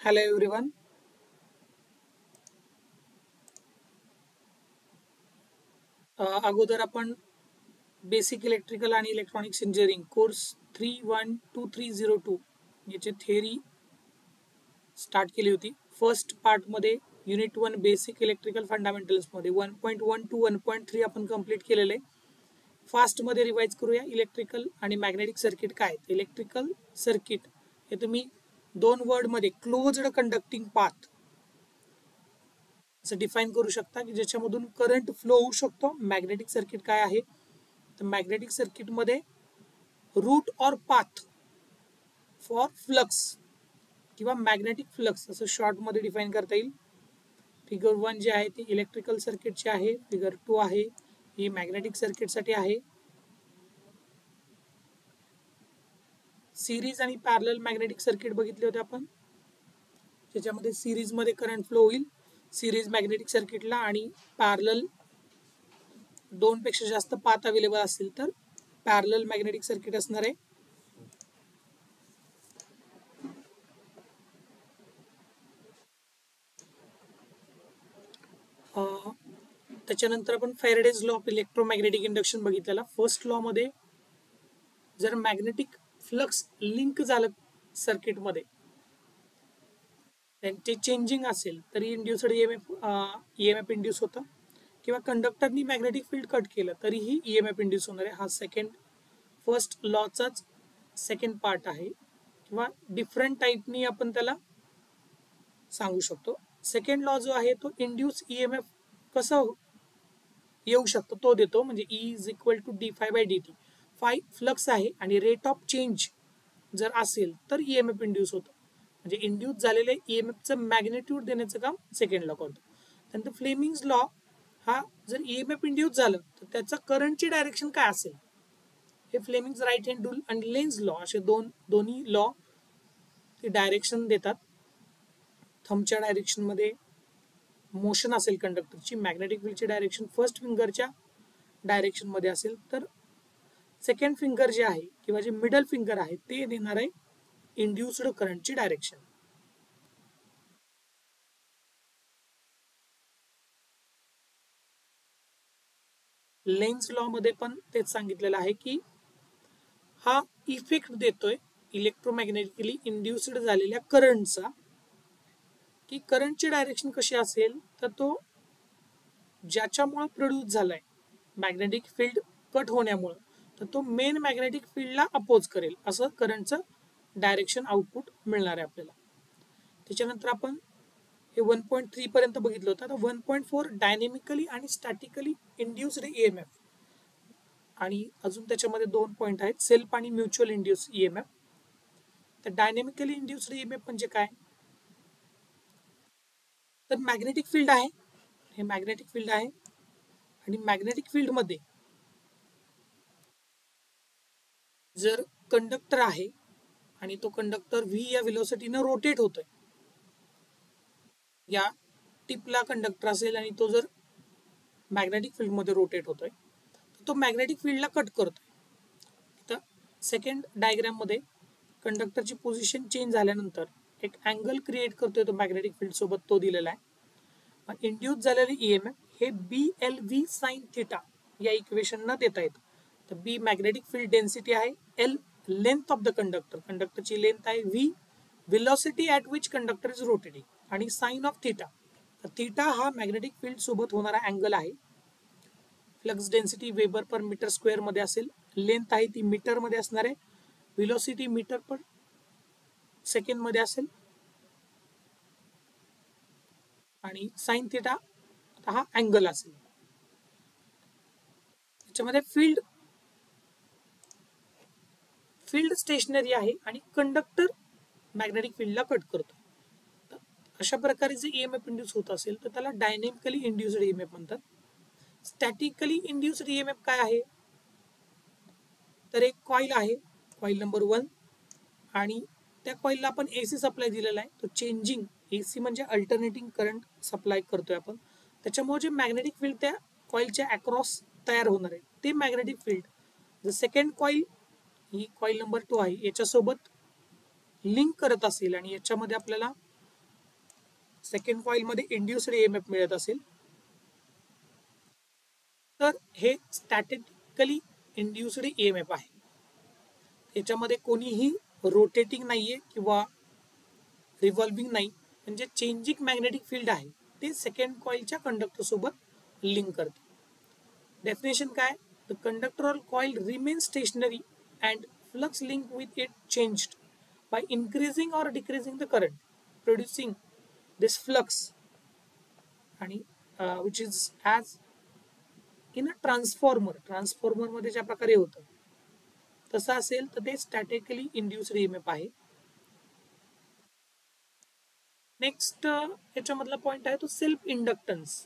Hello everyone. अगोदर आपण basic electrical आणि इलेक्ट्रॉनिक्स इंजिनिअरिंग कोर्स 312302 याची थेअरी स्टार्ट केली होती. फर्स्ट पार्टमध्ये युनिट 1 बेसिक इलेक्ट्रिकल फंडामेंटल्समध्ये 1.1 टू 1.3 आपण कंप्लीट केलेले. फास्टमध्ये रिवाइज करूया. इलेक्ट्रिकल आणि मॅग्नेटिक सर्किट काय. इलेक्ट्रिकल सर्किट हे तुम्ही दोन वर्डमध्ये क्लोज्ड कंडक्टिंग पाथ असं डिफाइन करू शकता की ज्याच्यामधून करंट फ्लो होऊ शकतो. मॅग्नेटिक सर्किट काय आहे तर मॅग्नेटिक सर्किटमध्ये रूट और पाथ फॉर फ्लक्स किंवा मॅग्नेटिक फ्लक्स असं शॉर्टमध्ये डिफाइन करता येईल. फिगर 1 जे आहे ते इलेक्ट्रिकल सर्किटचे आहे. फिगर 2 आहे ही मॅग्नेटिक सर्किटसाठी आहे. सिरीज आणि पॅरलल मॅग्नेटिक सर्किट बघितले होते आपण, ज्याच्यामध्ये सिरीजमध्ये करंट फ्लो होईल सिरीज मॅग्नेटिक सर्किटला आणि पॅरलल दोन पेक्षा जास्त पाथ अवेलेबल असतील तर पॅरलल मॅग्नेटिक सर्किट असणार आहे. त्याच्यानंतर आपण Faraday's law of electromagnetic induction बघितलेला. फर्स्ट लॉ मध्ये जर मॅग्नेटिक फ्लक्स लिंक झालं सर्किटमध्ये ते चेंजिंग असेल तरी इंड्युस्ड ईएमएफ इंड्यूस होतं, किंवा कंडक्टरनी मॅग्नेटिक फील्ड कट केलं तरीही ईएमएफ इंड्यूस होणार आहे. हा फर्स्ट लॉचाच सेकंड पार्ट आहे, किंवा डिफरंट टाईपनी आपण त्याला सांगू शकतो. सेकंड लॉ जो आहे तो इंड्यूस ईएमएफ कसं येऊ शकतो तो देतो, म्हणजे E is equal to d∅dt. Phi flux आहे आणि रेट ऑफ चेंज जर असेल तर ईएमएफ इंड्यूस होतं, म्हणजे इंड्यूस झालेले ईएमएफचं मॅग्नेट्यूड देण्याचं काम सेकंड लॉ करतो. त्यानंतर फ्लेमिंग्स लॉ हा जर ईएमएफ इंड्यूस झालं तर त्याचं करंटची डायरेक्शन काय असेल हे फ्लेमिंग्स राईट हँड रूल आणि लेन्झ लॉ असे दोन्ही लॉ ते डायरेक्शन देतात. थंबच्या डायरेक्शन मध्ये मोशन असेल कंडक्टरची, मॅग्नेटिक फील्डची डायरेक्शन फर्स्ट फिंगरच्या डायरेक्शन मध्ये असेल तर सेकंड फिंगर जे आहे किंवा जे मिडल फिंगर आहे ते देणार आहे इंड्युस्ड करंटची डायरेक्शन. लेन्झ लॉ मध्ये पण तेच सांगितलेलं आहे की हा इफेक्ट देतोय इलेक्ट्रोमॅग्नेटिकली इंड्युस्ड झालेल्या करंटचा, की करंटची डायरेक्शन कशी असेल तर तो ज्याच्यामुळे प्रोड्यूस झालाय मॅग्नेटिक फील्ड कट होण्यामुळे तर तो मेन मॅग्नेटिक फील्डला अपोज करेल असं करंटचं डायरेक्शन आउटपुट मिळणार आहे आपल्याला. त्याच्यानंतर आपण हे 1.3 पर्यंत बघितलं होतं. आता 1.4 डायनेमिकली आणि स्टॅटिकली इंड्युस्ड ईएमएफ, आणि अजून त्याच्यामध्ये दोन पॉइंट आहेत, सेल्फ आणि म्युच्युअल इंड्यूस ईएमएफ. तर डायनेमिकली इंड्युस्ड ईएमएफ म्हणजे काय तर मॅग्नेटिक फील्ड आहे, हे मॅग्नेटिक फील्ड आहे आणि मॅग्नेटिक फील्ड मध्ये जर कंडक्टर आहे आणि तो कंडक्टर व्ही या व्हेलॉसिटीनं रोटेट होतोय, या टिपला कंडक्टर असेल आणि तो जर मॅग्नेटिक फील्ड मध्ये रोटेट होतोय तर तो मॅग्नेटिक फील्डला कट करतोय. तर सेकंड डायग्राम मध्ये कंडक्टरची पोझिशन चेंज झाल्यानंतर एक अँगल क्रिएट करतोय तो मॅग्नेटिक फील्ड सोबत, तो दिलेला आहे. इंड्यूस झालेले ईएमएफ हे BLV साइन थिटा या इक्वेशन न देता येतं. तर बी मॅग्नेटिक फील्ड डेन्सिटी आहे, L length of the conductor, कंडक्टरची लेंथ आहे, V velocity at which conductor is rotating, आणि साइन ऑफ थिटा. तर थिटा हा मॅग्नेटिक फील्ड सोबत होणारा अँगल आहे. Flux density weber per metre square मध्ये असेल, लेंथ आहे ती मीटर मध्ये असणार आहे, वेलोसिटी मीटर पर सेकंड मध्ये असेल, आणि साइन थिटा हा अँगल असेल. त्याच्यामध्ये फील्ड स्टेशनरी आहे आणि कंडक्टर मॅग्नेटिक फील्डला कट करतो. अशा प्रकारे जे ईएमएफ इंड्यूस होत असेल तर त्याला डायनेमिकली इंड्युस्ड ईएमएफ म्हणतात. स्टॅटिकली इंड्युस्ड ईएमएफ काय आहे तर एक कॉईल आहे, कॉईल नंबर 1, आणि त्या कॉईलला आपण एसी सप्लाय दिलेला आहे. तो चेंजिंग एसी म्हणजे अल्टरनेटिंग करंट सप्लाय करतोय आपण. त्याच्यामुळे जे मॅग्नेटिक फील्ड त्या कॉईलच्या अक्रॉस तयार होणार आहे ते मॅग्नेटिक फील्ड जर सेकंड कॉईल, ही कॉईल नंबर 2 आहे, याच्यासोबत लिंक करत असेल आणि याच्यामध्ये आपल्याला सेकंड कॉइल मध्ये इंड्युस्ड ईएमएफ मिळत असेल तर हे स्टॅटिकली इंड्युस्ड ईएमएफ आहे. याच्यामध्ये कोणीही रोटेटिंग नाहीये किंवा रिव्हॉल्विंग नाही, म्हणजे चेंजिंग मॅग्नेटिक फील्ड आहे ते सेकंड कॉइलच्या कंडक्टर सोबत लिंक करते. डेफिनेशन काय? द कंडक्टर और coil remain stationery and flux link with it changed by increasing or decreasing the current, producing this flux आणि which is as in a transformer मध्ये ज्या प्रकारे होतं तसं असेल तर ते स्टॅटिकली इंड्युस्ड ईएमएफ आहे. नेक्स्ट याच्यामधला पॉइंट आहे तो सेल्फ इंडक्टन्स.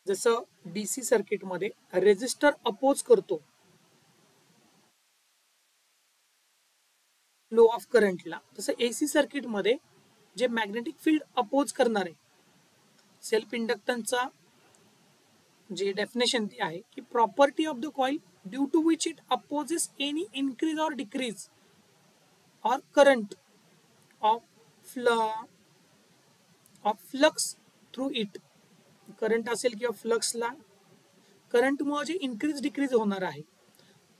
जसं डीसी सर्किट मध्ये रेजिस्टर अपोज करतो फ्लो ऑफ करंटला, तसं एसी सर्किट मध्ये जे मॅग्नेटिक फील्ड अपोज करणार आहे सेल्फ इंडक्टन्सचा जे डेफिनेशन ती आहे की property of the coil due to which it opposes any increase or decrease or current of flux through it. Current असेल किंवा फ्लक्सला करंटमुळे जे इनक्रीज डिक्रीज होणार आहे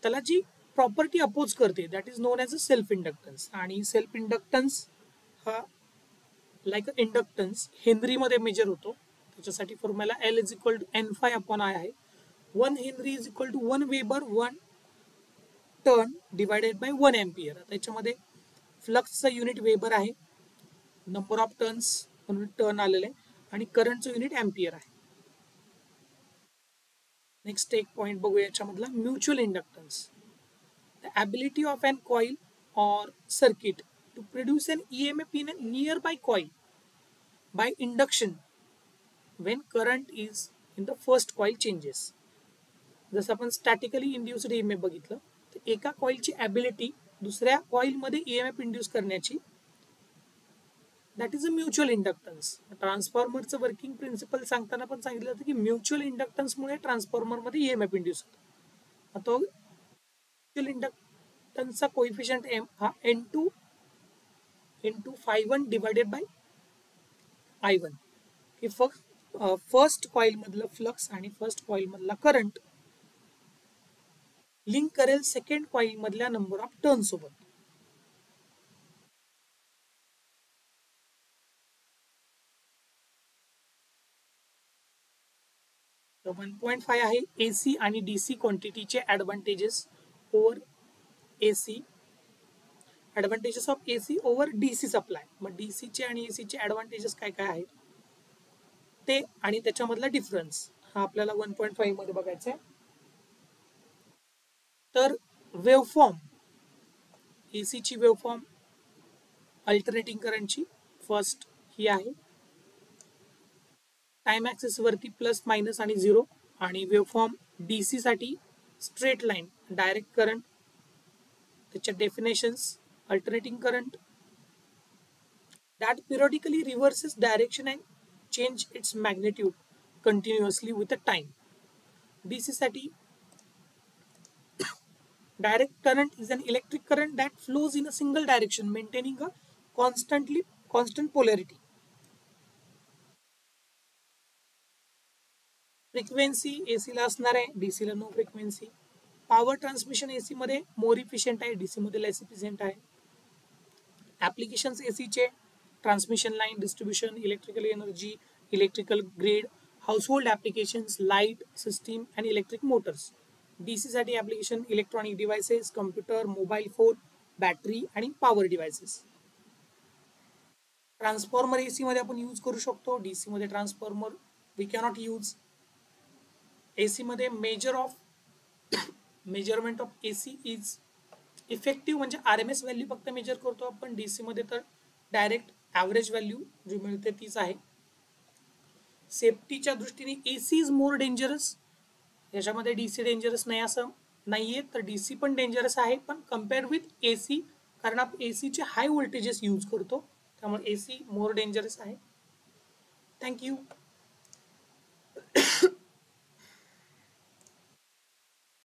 त्याला जी प्रॉपर्टी अपोज करते that is known as a self inductance. आणि सेल्फ इंडक्टन्स हा लाईक अ इंडक्टन्स हेनरीमध्ये मेजर होतो. त्याच्यासाठी formula L is equal to N∅/I आहे. 1 henry is equal to 1 weber 1 turn divided by 1 ampere. त्याच्यामध्ये फ्लक्सचं युनिट वेबर आहे, नंबर ऑफ टर्न्स म्हणून टर्न आलेले आहे, आणि करंटचं युनिट एम्पियर आहे. नेक्स्ट एक पॉइंट बघूया याच्यामधला mutual inductance. The ability of an coil or circuit to produce an EMF in a nearby coil by induction when current is in the first coil changes. जसं आपण statically induced EMF बघितलं तर एका कॉइलची ability दुसऱ्या कॉइलमध्ये EMF induce करण्याची that is a mutual inductance. ट्रान्सफॉर्मरचं working principle सांगताना पण सांगितलं होतं की म्युच्युअल इंडक्टन्समुळे ट्रान्सफॉर्मरमध्ये EMF इंड्यूस होतो. तो म्युच्युअल इंडक्टन्सचा कोएफिशियंट M हा N2 into Φ1 divided by I1 की फर्स्ट कॉइल मधलं फ्लक्स आणि फर्स्ट कॉइल मधला करंट लिंक करेल सेकंड कॉइल मधल्या नंबर ऑफ टर्न सोबत. 1.5 आहे AC आणि DC क्वांटिटीचे advantages over AC. Advantages of AC over DC supply. मग DCचे आणि ACचे ॲडव्हान्टेजेस काय काय आहेत ते आणि त्याच्यामधला डिफरन्स हा आपल्याला 1.5 मध्ये बघायचा आहे. तर वेवफॉर्म ACची वेवफॉर्म अल्टरनेटिंग करंटची फर्स्ट ही आहे, टाइम ॲक्सिस वरती प्लस मायनस आणि 0, आणि वेवफॉर्म DC साठी स्ट्रेट लाईन डायरेक्ट करंट. त्याच्या definitions alternating current that periodically reverses direction and change its magnitude continuously with the time. DC साठी direct current is an electric current that flows in a single direction maintaining a constant polarity. Frequency AC ला असणार आहे, DC ला no frequency. Power transmission AC मध्ये more efficient आहे, DC मध्ये less efficient आहे. Applications AC चे transmission line, distribution, electrical energy, electrical grid, household applications, light system आणि इलेक्ट्रिक मोटर्स. DC साठी application electronic devices, computer, mobile phone, battery आणि power devices. Transformer AC मध्ये आपण use करू शकतो, DC मध्ये transformer we cannot use. AC मध्ये measurement of AC is effective म्हणजे RMS व्हॅल्यू फक्त मेजर करतो आपण. DC मध्ये तर डायरेक्ट ॲव्हरेज व्हॅल्यू जी मिळते तीच आहे. सेफ्टीच्या दृष्टीने AC इज मोर डेंजरस. याच्यामध्ये DC डेंजरस नाही असं नाहीये, तर DC पण डेंजरस आहे पण कम्पेअर विथ AC, कारण आपण AC चे हाय व्होल्टेजेस यूज करतो त्यामुळे AC मोर डेंजरस आहे. थँक्यू.